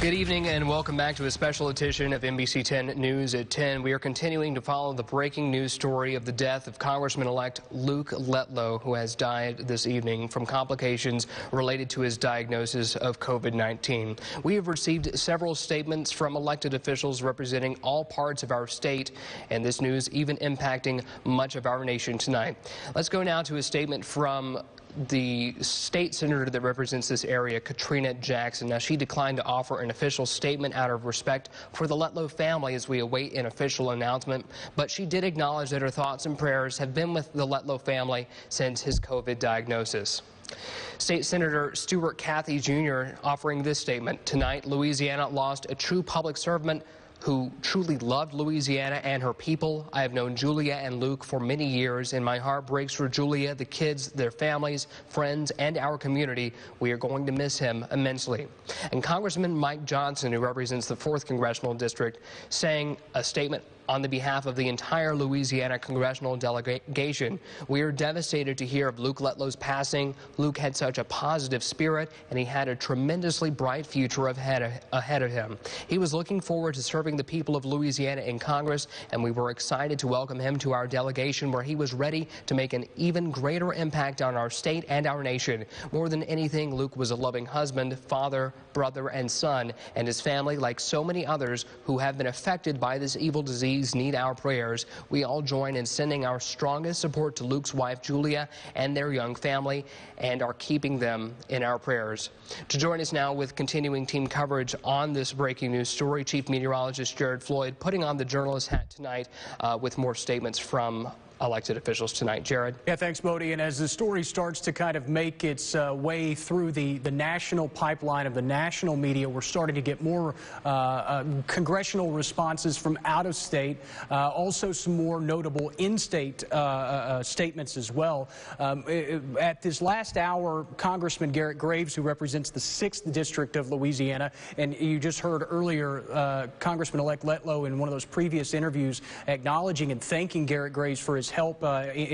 Good evening and welcome back to a special edition of NBC 10 News at 10. We are continuing to follow the breaking news story of the death of Congressman-elect Luke Letlow, who has died this evening from complications related to his diagnosis of COVID-19. We have received several statements from elected officials representing all parts of our state, and this news even impacting much of our nation tonight. Let's go now to a statement from the state senator that represents this area, Katrina Jackson. Now, she declined to offer an official statement out of respect for the Letlow family as we await an official announcement, but she did acknowledge that her thoughts and prayers have been with the Letlow family since his COVID diagnosis. State Senator Stuart Cathy Jr. offering this statement. Tonight, Louisiana lost a true public servant who truly loved Louisiana and her people. I have known Julia and Luke for many years, and my heart breaks for Julia, the kids, their families, friends, and our community. We are going to miss him immensely. And Congressman Mike Johnson, who represents the 4th Congressional District, saying a statement on the behalf of the entire Louisiana congressional delegation. We are devastated to hear of Luke Letlow's passing. Luke had such a positive spirit, and he had a tremendously bright future ahead of him. He was looking forward to serving the people of Louisiana in Congress, and we were excited to welcome him to our delegation, where he was ready to make an even greater impact on our state and our nation. More than anything, Luke was a loving husband, father, brother, and son, and his family, like so many others who have been affected by this evil disease, need our prayers. We all join in sending our strongest support to Luke's wife, Julia, and their young family, and are keeping them in our prayers. To join us now with continuing team coverage on this breaking news story, Chief Meteorologist Jared Floyd, putting on the journalist hat tonight with more statements from elected officials tonight. Jared. Yeah, thanks, Bodie. And as the story starts to kind of make its way through the national pipeline of the national media, we're starting to get more congressional responses from out of state, also some more notable in-state statements as well. At this last hour, Congressman Garrett Graves, who represents the 6th District of Louisiana, and you just heard earlier Congressman-elect Letlow in one of those previous interviews acknowledging and thanking Garrett Graves for his help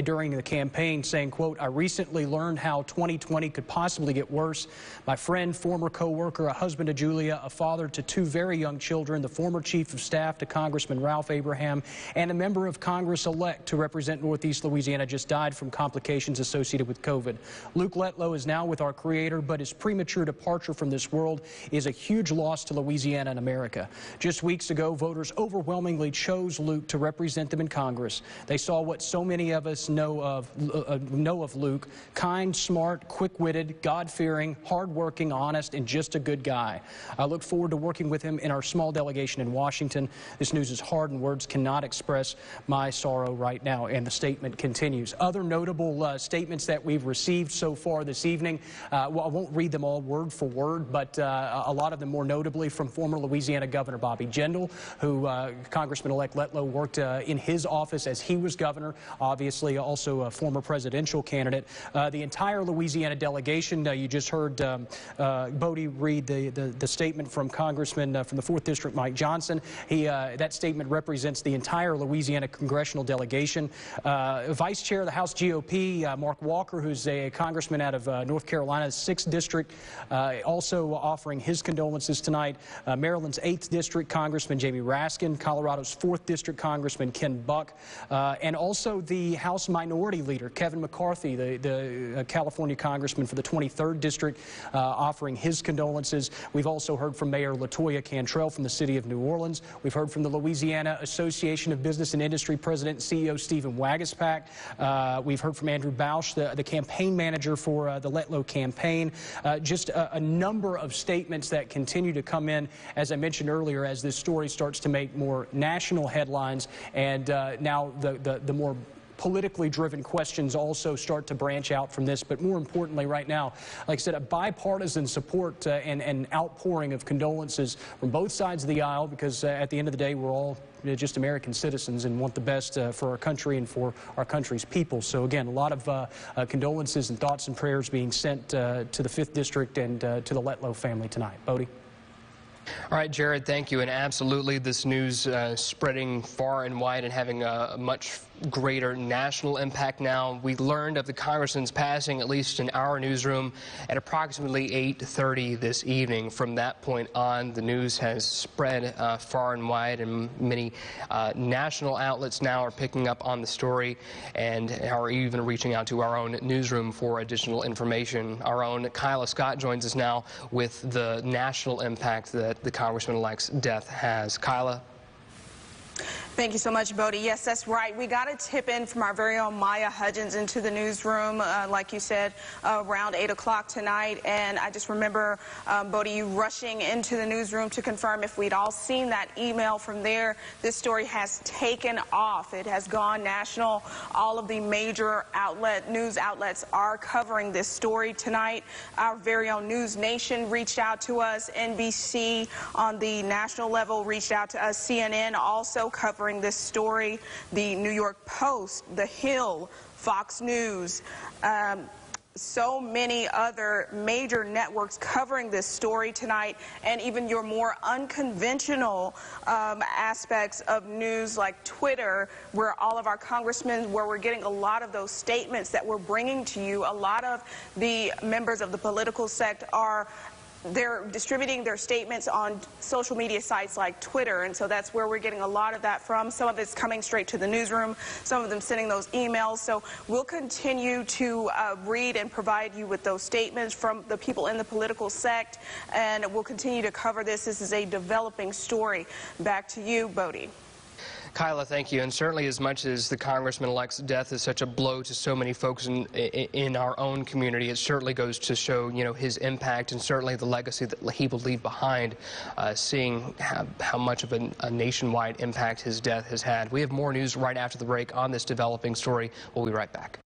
during the campaign, saying, quote, "I recently learned how 2020 could possibly get worse. My friend, former co-worker, a husband to Julia, a father to 2 very young children, the former chief of staff to Congressman Ralph Abraham, and a member of Congress-elect to represent Northeast Louisiana just died from complications associated with COVID. Luke Letlow is now with our Creator, but his premature departure from this world is a huge loss to Louisiana and America. Just weeks ago, voters overwhelmingly chose Luke to represent them in Congress. They saw what so many of us know of Luke: kind, smart, quick-witted, God-fearing, hard-working, honest, and just a good guy. I look forward to working with him in our small delegation in Washington. This news is hard, and words cannot express my sorrow right now." And the statement continues. Other notable statements that we've received so far this evening, well, I won't read them all word for word, but a lot of them more notably from former Louisiana Governor Bobby Jindal, who Congressman-elect Letlow worked in his office as he was governor, obviously also a former presidential candidate. The entire Louisiana delegation, you just heard Bodie read the statement from Congressman from the 4th District, Mike Johnson. That statement represents the entire Louisiana congressional delegation. Vice Chair of the House GOP, Mark Walker, who's a congressman out of North Carolina's 6th District, also offering his condolences tonight. Maryland's 8th District Congressman Jamie Raskin, Colorado's 4th District Congressman Ken Buck, and also the House Minority Leader, Kevin McCarthy, the California Congressman for the 23rd District, offering his condolences. We've also heard from Mayor LaToya Cantrell from the city of New Orleans. We've heard from the Louisiana Association of Business and Industry President and CEO Stephen Wagaspack. We've heard from Andrew Bausch, the campaign manager for the Letlow campaign. Just a number of statements that continue to come in, as I mentioned earlier, as this story starts to make more national headlines, and now the more politically driven questions also start to branch out from this. But more importantly right now, like I said, a bipartisan support and outpouring of condolences from both sides of the aisle, because at the end of the day, we're all just American citizens and want the best for our country and for our country's people. So again, a lot of condolences and thoughts and prayers being sent to the 5th District and to the Letlow family tonight. Bodie? All right, Jared, thank you. And absolutely, this news spreading far and wide and having a much greater national impact now. We learned of the congressman's passing, at least in our newsroom, at approximately 8:30 this evening. From that point on, the news has spread far and wide, and many national outlets now are picking up on the story and are even reaching out to our own newsroom for additional information. Our own Kyla Scott joins us now with the national impact that the Congressman-elect's death has. Kyla? Thank you so much, Bodie. Yes, that's right. We got a tip in from our very own Maya Hudgens into the newsroom, like you said, around 8 o'clock tonight. And I just remember, Bodie, you rushing into the newsroom to confirm if we'd all seen that email from there. This story has taken off. It has gone national. All of the major news outlets are covering this story tonight. Our very own News Nation reached out to us. NBC on the national level reached out to us. CNN also covering this story. The New York Post, The Hill, Fox News, so many other major networks covering this story tonight, and even your more unconventional aspects of news like Twitter, where all of our congressmen, where we're getting a lot of those statements that we're bringing to you. A lot of the members of the political sect they're distributing their statements on social media sites like Twitter, and so that's where we're getting a lot of that from. Some of it's coming straight to the newsroom, some of them sending those emails. So we'll continue to read and provide you with those statements from the people in the political sect, and we'll continue to cover this. This is a developing story. Back to you, Bodie. Kyla, thank you. And certainly, as much as the Congressman-elect's death is such a blow to so many folks in our own community, it certainly goes to show, his impact and certainly the legacy that he will leave behind, seeing how much of a nationwide impact his death has had. We have more news right after the break on this developing story. We'll be right back.